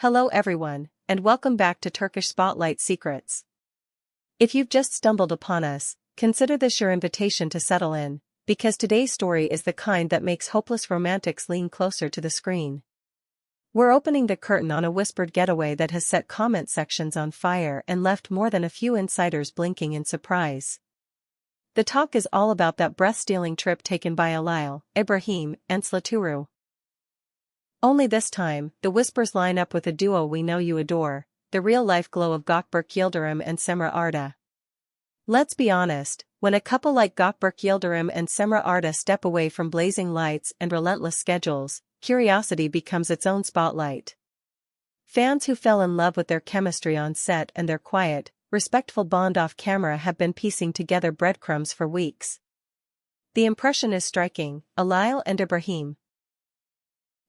Hello everyone, and welcome back to Turkish Spotlight Secrets. If you've just stumbled upon us, consider this your invitation to settle in, because today's story is the kind that makes hopeless romantics lean closer to the screen. We're opening the curtain on a whispered getaway that has set comment sections on fire and left more than a few insiders blinking in surprise. The talk is all about that breath-stealing trip taken by Alil, Ibrahim, and Slaturu. Only this time, the whispers line up with a duo we know you adore, the real-life glow of Gökberk Yildirim and Cemre Arda. Let's be honest, when a couple like Gökberk Yildirim and Cemre Arda step away from blazing lights and relentless schedules, curiosity becomes its own spotlight. Fans who fell in love with their chemistry on set and their quiet, respectful bond off camera have been piecing together breadcrumbs for weeks. The impression is striking, Alil and Ibrahim.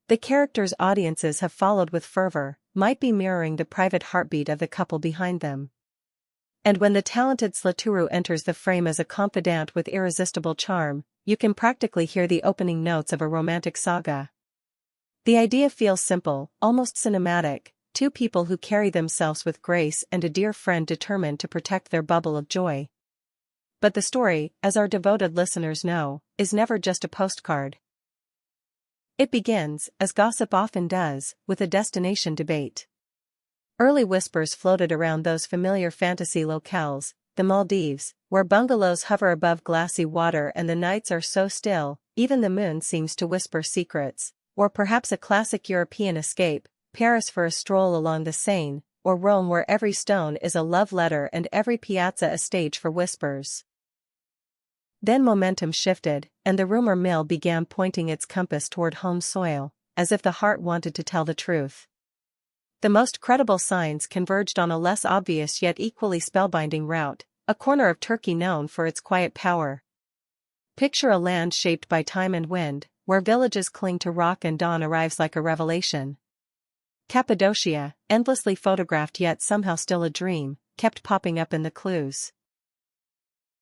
The characters audiences have followed with fervor, might be mirroring the private heartbeat of the couple behind them. And when the talented Slaturu enters the frame as a confidant with irresistible charm, you can practically hear the opening notes of a romantic saga. The idea feels simple, almost cinematic, two people who carry themselves with grace and a dear friend determined to protect their bubble of joy. But the story, as our devoted listeners know, is never just a postcard. It begins, as gossip often does, with a destination debate. Early whispers floated around those familiar fantasy locales, the Maldives, where bungalows hover above glassy water and the nights are so still, even the moon seems to whisper secrets, or perhaps a classic European escape, Paris for a stroll along the Seine, or Rome where every stone is a love letter and every piazza a stage for whispers. Then momentum shifted, and the rumor mill began pointing its compass toward home soil, as if the heart wanted to tell the truth. The most credible signs converged on a less obvious yet equally spellbinding route, a corner of Turkey known for its quiet power. Picture a land shaped by time and wind, where villages cling to rock and dawn arrives like a revelation. Cappadocia, endlessly photographed yet somehow still a dream, kept popping up in the clues.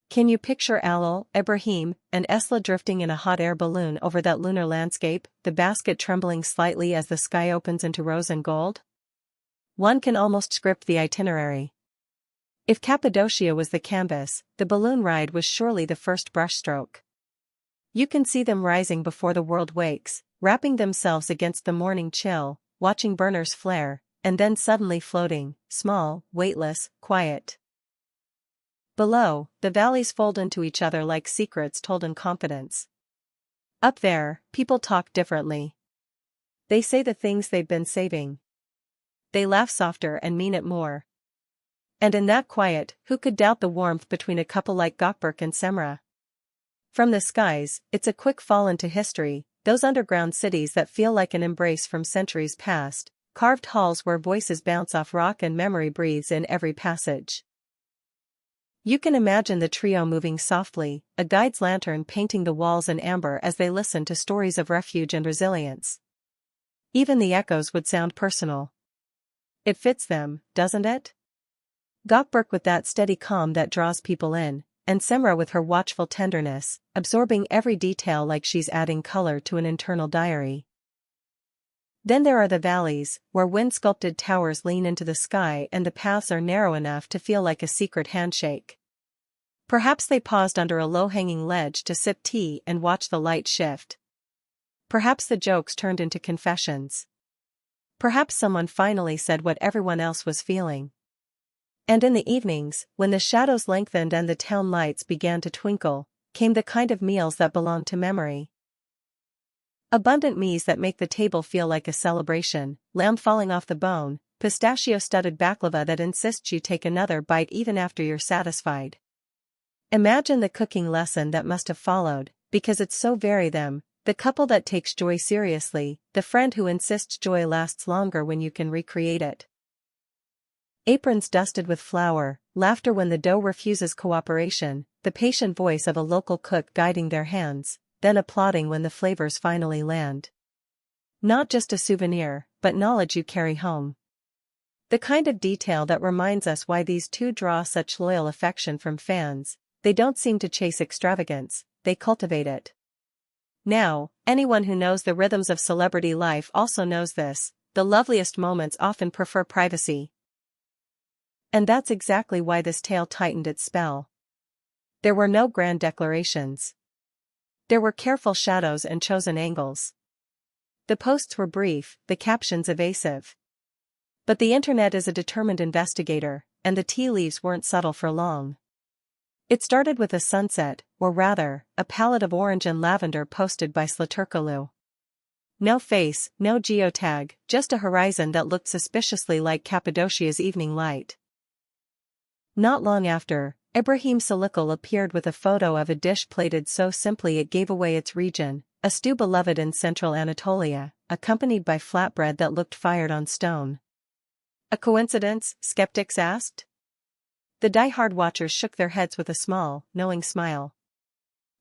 Can you picture Alil, Ibrahim, and Esla drifting in a hot air balloon over that lunar landscape, the basket trembling slightly as the sky opens into rose and gold? One can almost script the itinerary. If Cappadocia was the canvas, the balloon ride was surely the first brushstroke. You can see them rising before the world wakes, wrapping themselves against the morning chill, watching burners flare, and then suddenly floating, small, weightless, quiet. Below, the valleys fold into each other like secrets told in confidence. Up there, people talk differently. They say the things they've been saving. They laugh softer and mean it more. And in that quiet, who could doubt the warmth between a couple like Gökberk and Cemre? From the skies, it's a quick fall into history, those underground cities that feel like an embrace from centuries past, carved halls where voices bounce off rock and memory breathes in every passage. You can imagine the trio moving softly, a guide's lantern painting the walls in amber as they listen to stories of refuge and resilience. Even the echoes would sound personal. It fits them, doesn't it? Gökberk with that steady calm that draws people in, and Cemre with her watchful tenderness, absorbing every detail like she's adding color to an internal diary. Then there are the valleys, where wind-sculpted towers lean into the sky and the paths are narrow enough to feel like a secret handshake. Perhaps they paused under a low-hanging ledge to sip tea and watch the light shift. Perhaps the jokes turned into confessions. Perhaps someone finally said what everyone else was feeling. And in the evenings, when the shadows lengthened and the town lights began to twinkle, came the kind of meals that belonged to memory. Abundant meats that make the table feel like a celebration, lamb falling off the bone, pistachio-studded baklava that insists you take another bite even after you're satisfied. Imagine the cooking lesson that must have followed, because it's so very them, the couple that takes joy seriously, the friend who insists joy lasts longer when you can recreate it. Aprons dusted with flour, laughter when the dough refuses cooperation, the patient voice of a local cook guiding their hands, then applauding when the flavors finally land. Not just a souvenir, but knowledge you carry home. The kind of detail that reminds us why these two draw such loyal affection from fans. They don't seem to chase extravagance, they cultivate it. Now, anyone who knows the rhythms of celebrity life also knows this. the loveliest moments often prefer privacy. And that's exactly why this tale tightened its spell. There were no grand declarations. There were careful shadows and chosen angles. The posts were brief, the captions evasive. But the internet is a determined investigator, and the tea leaves weren't subtle for long. It started with a sunset, or rather, a palette of orange and lavender posted by Slaturkalu. No face, no geotag, just a horizon that looked suspiciously like Cappadocia's evening light. Not long after, Ibrahim Salikal appeared with a photo of a dish plated so simply it gave away its region, a stew beloved in central Anatolia, accompanied by flatbread that looked fired on stone. A coincidence, skeptics asked? The die-hard watchers shook their heads with a small, knowing smile.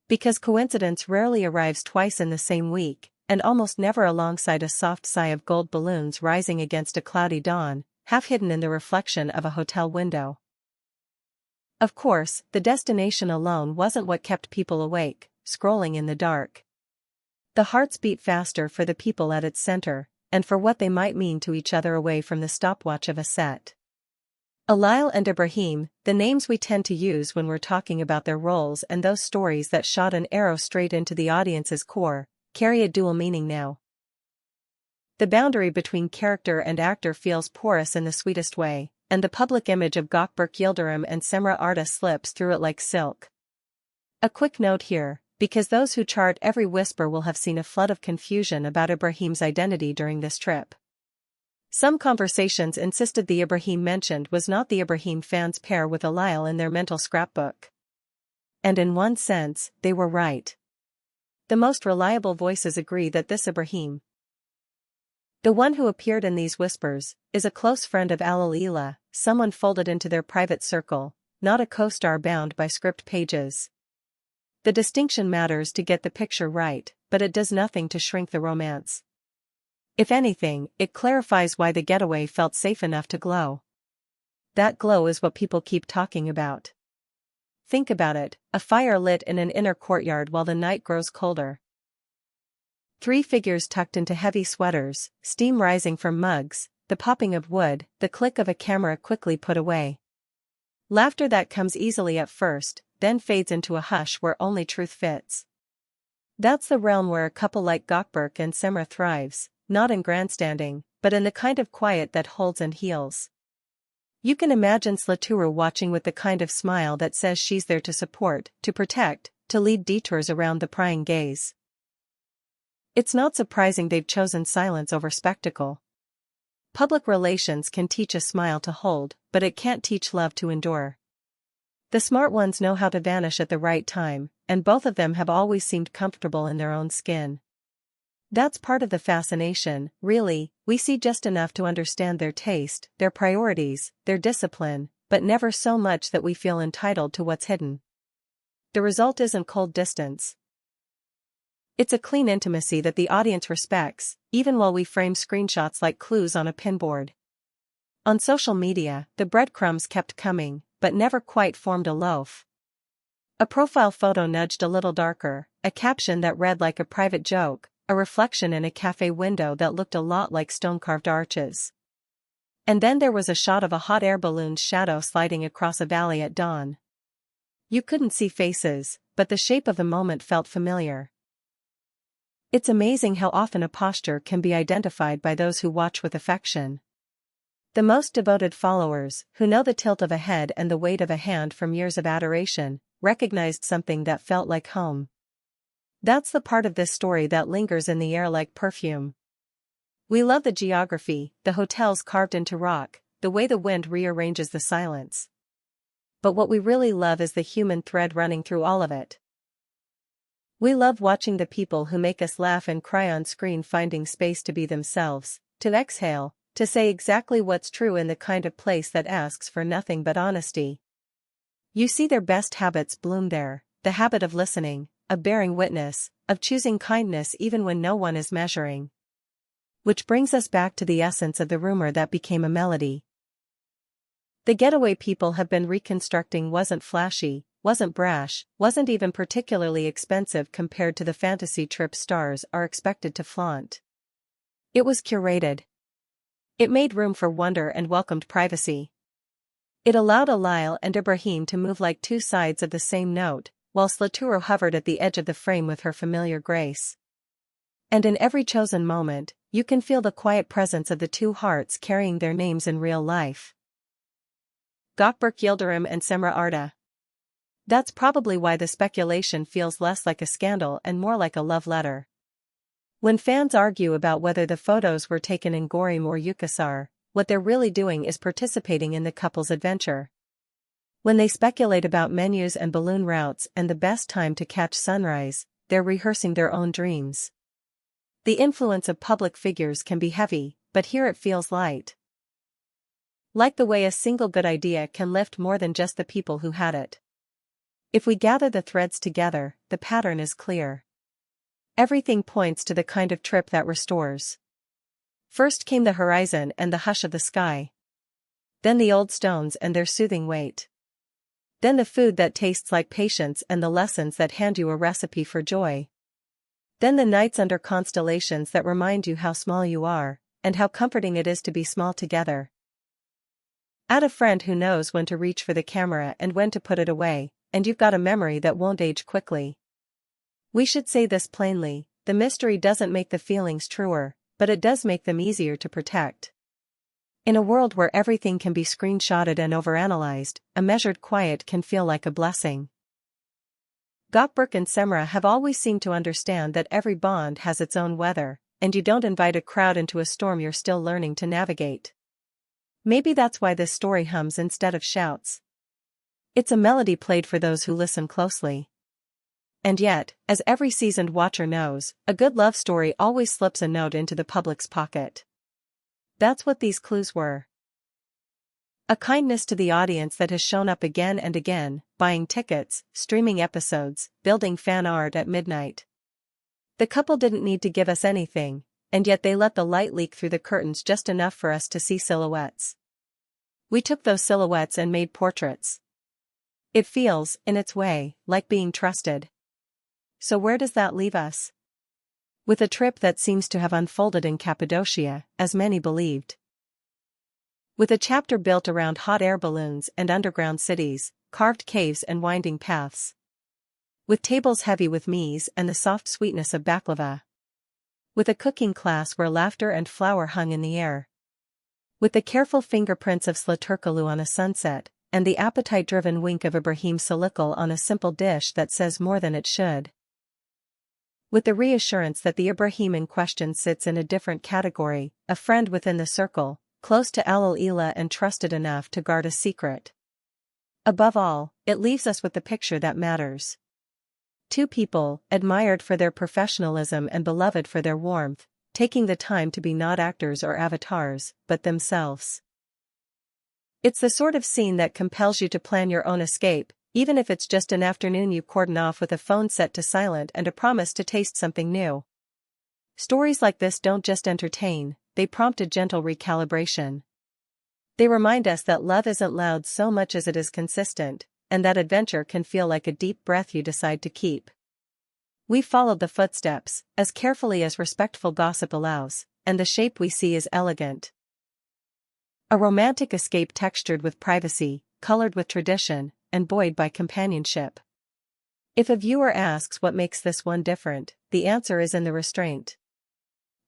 Because coincidence rarely arrives twice in the same week, and almost never alongside a soft sigh of gold balloons rising against a cloudy dawn, half hidden in the reflection of a hotel window. Of course, the destination alone wasn't what kept people awake, scrolling in the dark. The hearts beat faster for the people at its center, and for what they might mean to each other away from the stopwatch of a set. Alil and Ibrahim, the names we tend to use when we're talking about their roles and those stories that shot an arrow straight into the audience's core, carry a dual meaning now. The boundary between character and actor feels porous in the sweetest way, and the public image of Gökberk Yildirim and Cemre Arda slips through it like silk. A quick note here, because those who chart every whisper will have seen a flood of confusion about Ibrahim's identity during this trip. Some conversations insisted the Ibrahim mentioned was not the Ibrahim fans pair with Alil in their mental scrapbook. And in one sense, they were right. The most reliable voices agree that this Ibrahim, the one who appeared in these whispers, is a close friend of Al-Alila, someone folded into their private circle, not a co-star bound by script pages. The distinction matters to get the picture right, but it does nothing to shrink the romance. If anything, it clarifies why the getaway felt safe enough to glow. That glow is what people keep talking about. Think about it, a fire lit in an inner courtyard while the night grows colder. 3 figures tucked into heavy sweaters, steam rising from mugs, the popping of wood, the click of a camera quickly put away. Laughter that comes easily at first, then fades into a hush where only truth fits. That's the realm where a couple like Gökberk and Cemre thrives, not in grandstanding, but in the kind of quiet that holds and heals. You can imagine Slaturu watching with the kind of smile that says she's there to support, to protect, to lead detours around the prying gaze. It's not surprising they've chosen silence over spectacle. Public relations can teach a smile to hold, but it can't teach love to endure. The smart ones know how to vanish at the right time, and both of them have always seemed comfortable in their own skin. That's part of the fascination, really. We see just enough to understand their taste, their priorities, their discipline, but never so much that we feel entitled to what's hidden. The result isn't cold distance. It's a clean intimacy that the audience respects, even while we frame screenshots like clues on a pinboard. On social media, the breadcrumbs kept coming, but never quite formed a loaf. A profile photo nudged a little darker, a caption that read like a private joke, a reflection in a cafe window that looked a lot like stone-carved arches. And then there was a shot of a hot air balloon's shadow sliding across a valley at dawn. You couldn't see faces, but the shape of the moment felt familiar. It's amazing how often a posture can be identified by those who watch with affection. The most devoted followers, who know the tilt of a head and the weight of a hand from years of adoration, recognized something that felt like home. That's the part of this story that lingers in the air like perfume. We love the geography, the hotels carved into rock, the way the wind rearranges the silence. But what we really love is the human thread running through all of it. We love watching the people who make us laugh and cry on screen finding space to be themselves, to exhale, to say exactly what's true in the kind of place that asks for nothing but honesty. You see their best habits bloom there, the habit of listening, of bearing witness, of choosing kindness even when no one is measuring. Which brings us back to the essence of the rumor that became a melody. The getaway people have been reconstructing wasn't flashy, wasn't brash, wasn't even particularly expensive compared to the fantasy trip stars are expected to flaunt. It was curated. It made room for wonder and welcomed privacy. It allowed Alil and Ibrahim to move like two sides of the same note, while Slaturo hovered at the edge of the frame with her familiar grace. And in every chosen moment, you can feel the quiet presence of the two hearts carrying their names in real life. Gökberk Yildirim and Cemre Arda. That's probably why the speculation feels less like a scandal and more like a love letter. When fans argue about whether the photos were taken in Gorim or Yukasar, what they're really doing is participating in the couple's adventure. When they speculate about menus and balloon routes and the best time to catch sunrise, they're rehearsing their own dreams. The influence of public figures can be heavy, but here it feels light. Like the way a single good idea can lift more than just the people who had it. If we gather the threads together, the pattern is clear. Everything points to the kind of trip that restores. First came the horizon and the hush of the sky. Then the old stones and their soothing weight. Then the food that tastes like patience and the lessons that hand you a recipe for joy. Then the nights under constellations that remind you how small you are, and how comforting it is to be small together. Add a friend who knows when to reach for the camera and when to put it away, and you've got a memory that won't age quickly. We should say this plainly, the mystery doesn't make the feelings truer, but it does make them easier to protect. In a world where everything can be screenshotted and overanalyzed, a measured quiet can feel like a blessing. Gökberk and Cemre have always seemed to understand that every bond has its own weather, and you don't invite a crowd into a storm you're still learning to navigate. Maybe that's why this story hums instead of shouts. It's a melody played for those who listen closely. And yet, as every seasoned watcher knows, a good love story always slips a note into the public's pocket. That's what these clues were. A kindness to the audience that has shown up again and again, buying tickets, streaming episodes, building fan art at midnight. The couple didn't need to give us anything, and yet they let the light leak through the curtains just enough for us to see silhouettes. We took those silhouettes and made portraits. It feels, in its way, like being trusted. So where does that leave us? With a trip that seems to have unfolded in Cappadocia, as many believed. With a chapter built around hot air balloons and underground cities, carved caves and winding paths. With tables heavy with meze and the soft sweetness of baklava. With a cooking class where laughter and flour hung in the air. With the careful fingerprints of Slaturkalu on a sunset, and the appetite-driven wink of Ibrahim Salikal on a simple dish that says more than it should. With the reassurance that the Ibrahim in question sits in a different category, a friend within the circle, close to Al-Ila and trusted enough to guard a secret. Above all, it leaves us with the picture that matters. Two people, admired for their professionalism and beloved for their warmth, taking the time to be not actors or avatars, but themselves. It's the sort of scene that compels you to plan your own escape, even if it's just an afternoon you cordon off with a phone set to silent and a promise to taste something new. Stories like this don't just entertain, they prompt a gentle recalibration. They remind us that love isn't loud so much as it is consistent, and that adventure can feel like a deep breath you decide to keep. We followed the footsteps, as carefully as respectful gossip allows, and the shape we see is elegant. A romantic escape textured with privacy, colored with tradition, and buoyed by companionship. If a viewer asks what makes this one different, the answer is in the restraint.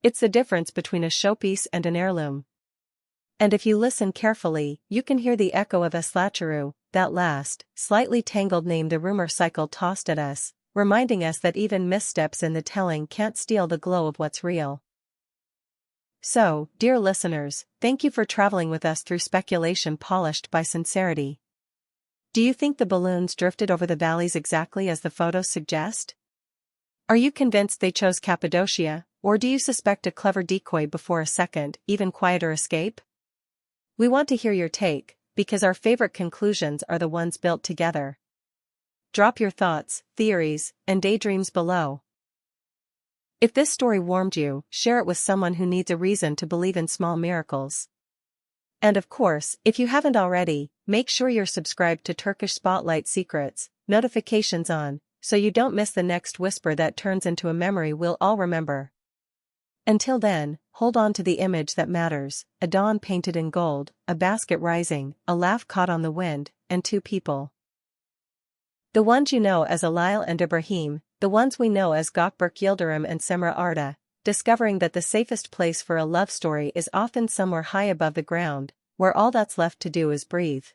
It's the difference between a showpiece and an heirloom. And if you listen carefully, you can hear the echo of Eslacharu, that last, slightly tangled name the rumor cycle tossed at us, reminding us that even missteps in the telling can't steal the glow of what's real. So, dear listeners, thank you for traveling with us through speculation polished by sincerity. Do you think the balloons drifted over the valleys exactly as the photos suggest? Are you convinced they chose Cappadocia, or do you suspect a clever decoy before a second, even quieter escape? We want to hear your take, because our favorite conclusions are the ones built together. Drop your thoughts, theories, and daydreams below. If this story warmed you, share it with someone who needs a reason to believe in small miracles. And of course, if you haven't already, make sure you're subscribed to Turkish Spotlight Secrets, notifications on, so you don't miss the next whisper that turns into a memory we'll all remember. Until then, hold on to the image that matters: a dawn painted in gold, a basket rising, a laugh caught on the wind, and two people. The ones you know as Alil and Ibrahim, the ones we know as Gökberk, Yildirim and Cemre Arda, discovering that the safest place for a love story is often somewhere high above the ground, where all that's left to do is breathe.